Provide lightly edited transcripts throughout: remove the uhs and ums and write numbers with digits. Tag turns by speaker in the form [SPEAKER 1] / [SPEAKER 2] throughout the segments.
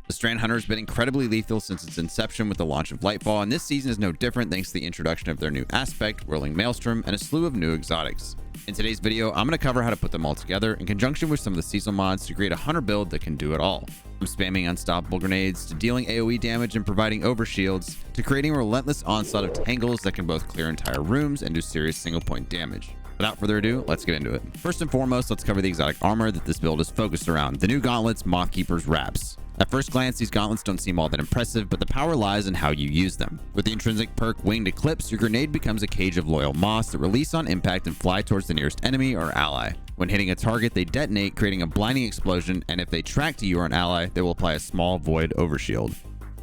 [SPEAKER 1] The Strand Hunter has been incredibly lethal since its inception with the launch of Lightfall, and this season is no different thanks to the introduction of their new aspect, Whirling Maelstrom, and a slew of new exotics. In today's video, I'm going to cover how to put them all together in conjunction with some of the seasonal mods to create a hunter build that can do it all. From spamming unstoppable grenades, to dealing AoE damage and providing overshields, to creating a relentless onslaught of tangles that can both clear entire rooms and do serious single point damage. Without further ado, let's get into it. First and foremost, let's cover the exotic armor that this build is focused around, the new gauntlets, Mothkeeper's wraps. At first glance, these gauntlets don't seem all that impressive, but the power lies in how you use them. With the intrinsic perk Winged Eclipse, your grenade becomes a cage of loyal moths that release on impact and fly towards the nearest enemy or ally. When hitting a target, they detonate, creating a blinding explosion, and if they track to you or an ally, they will apply a small void overshield.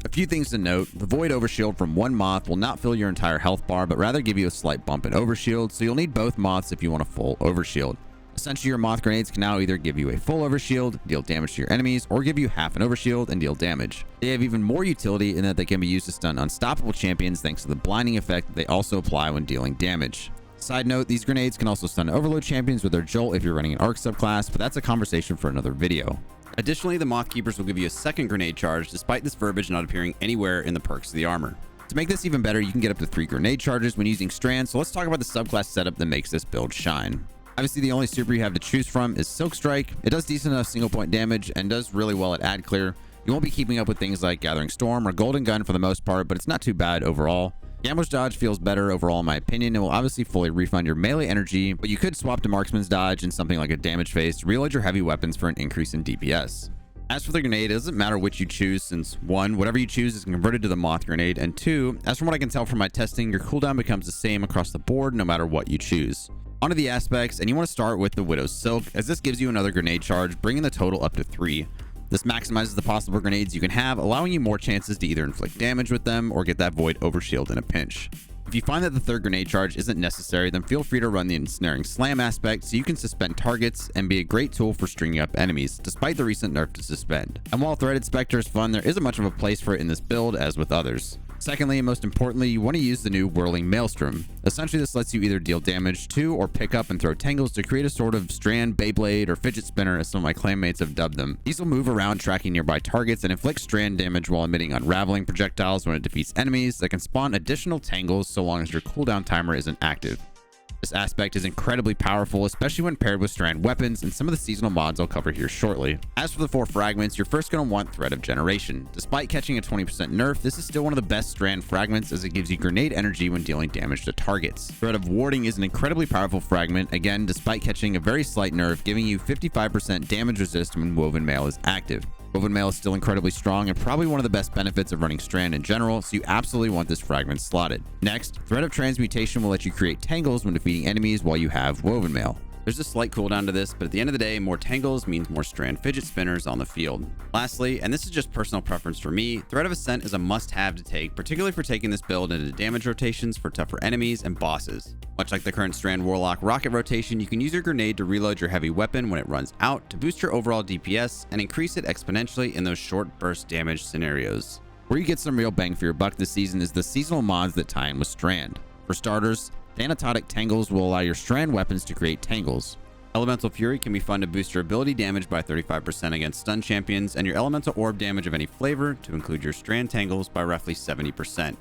[SPEAKER 1] A few things to note: the void overshield from one moth will not fill your entire health bar, but rather give you a slight bump in overshield, so you'll need both moths if you want a full overshield. Essentially, your moth grenades can now either give you a full overshield, deal damage to your enemies, or give you half an overshield and deal damage. They have even more utility in that they can be used to stun unstoppable champions thanks to the blinding effect that they also apply when dealing damage. Side note, these grenades can also stun overload champions with their jolt if you're running an arc subclass, but that's a conversation for another video. Additionally, the Mothkeepers will give you a second grenade charge despite this verbiage not appearing anywhere in the perks of the armor. To make this even better, you can get up to 3 grenade charges when using Strand, so let's talk about the subclass setup that makes this build shine. Obviously, the only super you have to choose from is Silk Strike. It does decent enough single point damage and does really well at ad clear. You won't be keeping up with things like Gathering Storm or Golden Gun for the most part, but it's not too bad overall. Gambler's Dodge feels better overall in my opinion and will obviously fully refund your melee energy, but you could swap to Marksman's Dodge and something like a Damage Phase to reload your heavy weapons for an increase in DPS. As for the grenade, it doesn't matter which you choose since 1, whatever you choose is converted to the Moth grenade, and 2, as from what I can tell from my testing, your cooldown becomes the same across the board no matter what you choose. Onto the aspects, and you want to start with the Widow's Silk, as this gives you another grenade charge, bringing the total up to 3. This maximizes the possible grenades you can have, allowing you more chances to either inflict damage with them or get that void overshield in a pinch. If you find that the third grenade charge isn't necessary, then feel free to run the ensnaring slam aspect so you can suspend targets and be a great tool for stringing up enemies, despite the recent nerf to suspend. And while Threaded Spectre is fun, there isn't much of a place for it in this build as with others. Secondly, and most importantly, you want to use the new Whirling Maelstrom. Essentially, this lets you either deal damage to or pick up and throw tangles to create a sort of Strand, Beyblade, or Fidget Spinner as some of my clanmates have dubbed them. These will move around tracking nearby targets and inflict Strand damage while emitting unraveling projectiles when it defeats enemies that can spawn additional tangles so long as your cooldown timer isn't active. This aspect is incredibly powerful, especially when paired with Strand weapons and some of the seasonal mods I'll cover here shortly. As for the 4 fragments, you're first going to want Thread of Generation. Despite catching a 20% nerf, this is still one of the best Strand fragments as it gives you grenade energy when dealing damage to targets. Thread of Warding is an incredibly powerful fragment, again despite catching a very slight nerf, giving you 55% damage resist when Woven Mail is active. Woven Mail is still incredibly strong and probably one of the best benefits of running Strand in general, so you absolutely want this fragment slotted. Next, Thread of Transmutation will let you create tangles when defeating enemies while you have Woven Mail. There's a slight cooldown to this, but at the end of the day, more tangles means more Strand fidget spinners on the field. Lastly, and this is just personal preference for me, Thread of Ascent is a must-have to take, particularly for taking this build into damage rotations for tougher enemies and bosses. Much like the current Strand Warlock rocket rotation, you can use your grenade to reload your heavy weapon when it runs out to boost your overall DPS and increase it exponentially in those short burst damage scenarios. Where you get some real bang for your buck this season is the seasonal mods that tie in with Strand. For starters, Thanatotic Tangles will allow your Strand weapons to create tangles. Elemental Fury can be fun to boost your ability damage by 35% against stun champions, and your Elemental Orb damage of any flavor to include your Strand Tangles by roughly 70%.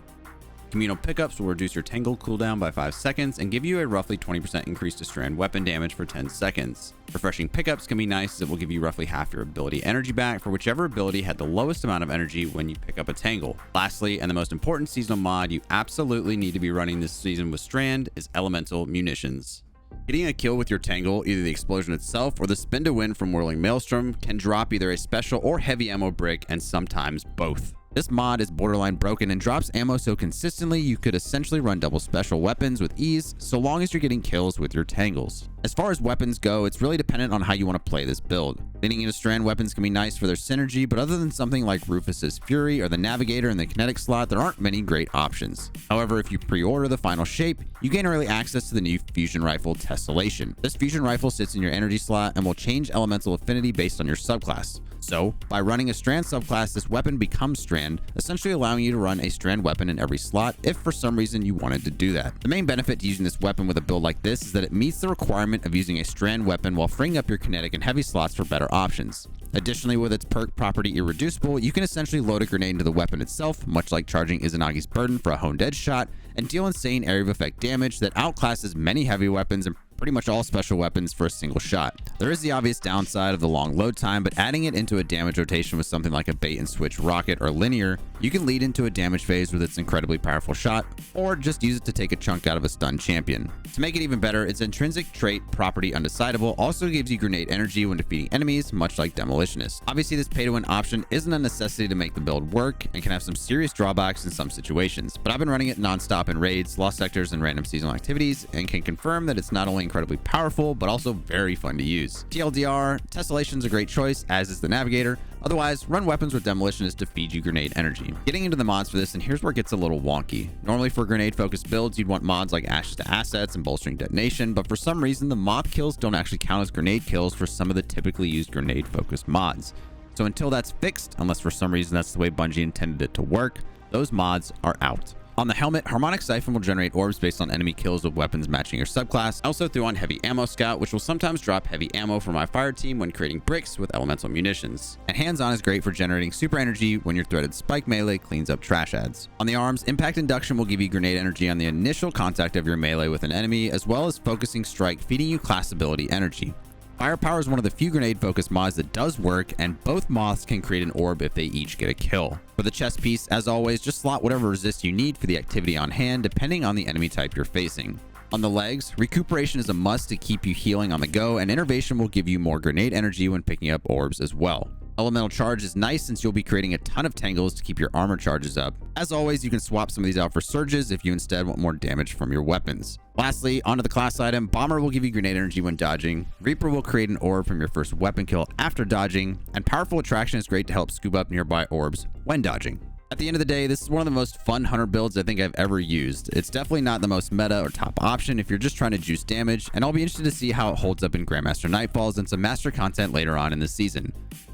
[SPEAKER 1] Communal Pickups will reduce your Tangle cooldown by 5 seconds and give you a roughly 20% increase to Strand weapon damage for 10 seconds. Refreshing Pickups can be nice as it will give you roughly half your ability energy back for whichever ability had the lowest amount of energy when you pick up a Tangle. Lastly, and the most important seasonal mod you absolutely need to be running this season with Strand is Elemental Munitions. Getting a kill with your Tangle, either the explosion itself or the spin to win from Whirling Maelstrom, can drop either a special or heavy ammo brick and sometimes both. This mod is borderline broken and drops ammo so consistently you could essentially run double special weapons with ease so long as you're getting kills with your tangles. As far as weapons go, it's really dependent on how you want to play this build. Leaning into Strand weapons can be nice for their synergy, but other than something like Rufus's Fury or the Navigator in the kinetic slot, there aren't many great options. However, if you pre-order the final shape, you gain early access to the new fusion rifle Tessellation. This fusion rifle sits in your energy slot and will change elemental affinity based on your subclass. So, by running a Strand subclass, this weapon becomes Strand, essentially allowing you to run a Strand weapon in every slot if for some reason you wanted to do that. The main benefit to using this weapon with a build like this is that it meets the requirement of using a Strand weapon while freeing up your kinetic and heavy slots for better options. Additionally, with its perk property Irreducible, you can essentially load a grenade into the weapon itself, much like charging Izanagi's Burden for a honed edge shot, and deal insane area of effect damage that outclasses many heavy weapons and pretty much all special weapons for a single shot. There is the obvious downside of the long load time, but adding it into a damage rotation with something like a bait and switch rocket or linear, you can lead into a damage phase with its incredibly powerful shot, or just use it to take a chunk out of a stunned champion. To make it even better, its intrinsic trait property Undecidable also gives you grenade energy when defeating enemies, much like Demolitionist. Obviously, this pay-to-win option isn't a necessity to make the build work and can have some serious drawbacks in some situations, but I've been running it nonstop in raids, lost sectors, and random seasonal activities, and can confirm that it's not only incredibly powerful, but also very fun to use. TLDR, Tessellation's a great choice, as is the Navigator. Otherwise, run weapons with Demolitionist to feed you grenade energy. Getting into the mods for this, and here's where it gets a little wonky. Normally for grenade-focused builds, you'd want mods like Ashes to Assets and Bolstering Detonation, but for some reason, the Moth kills don't actually count as grenade kills for some of the typically used grenade-focused mods. So until that's fixed, unless for some reason that's the way Bungie intended it to work, those mods are out. On the helmet, Harmonic Siphon will generate orbs based on enemy kills with weapons matching your subclass. I also threw on Heavy Ammo Scout, which will sometimes drop heavy ammo for my fire team when creating bricks with elemental munitions. And Hands-On is great for generating super energy when your threaded spike melee cleans up trash ads. On the arms, Impact Induction will give you grenade energy on the initial contact of your melee with an enemy, as well as Focusing Strike, feeding you class ability energy. Firepower is one of the few grenade-focused mods that does work, and both Moths can create an orb if they each get a kill. For the chest piece, as always, just slot whatever resist you need for the activity on hand, depending on the enemy type you're facing. On the legs, Recuperation is a must to keep you healing on the go, and Innervation will give you more grenade energy when picking up orbs as well. Elemental Charge is nice since you'll be creating a ton of tangles to keep your armor charges up. As always, you can swap some of these out for surges if you instead want more damage from your weapons. Lastly, onto the class item, Bomber will give you grenade energy when dodging, Reaper will create an orb from your first weapon kill after dodging, and Powerful Attraction is great to help scoop up nearby orbs when dodging. At the end of the day, this is one of the most fun hunter builds I think I've ever used. It's definitely not the most meta or top option if you're just trying to juice damage, and I'll be interested to see how it holds up in Grandmaster Nightfalls and some master content later on in the season.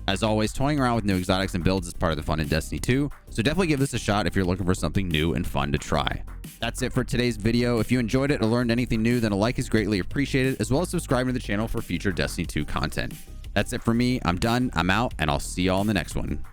[SPEAKER 1] As always, toying around with new exotics and builds is part of the fun in Destiny 2, so definitely give this a shot if you're looking for something new and fun to try. That's it for today's video. If you enjoyed it or learned anything new, then a like is greatly appreciated, as well as subscribing to the channel for future Destiny 2 content. That's it for me. I'm done, I'm out, and I'll see y'all in the next one.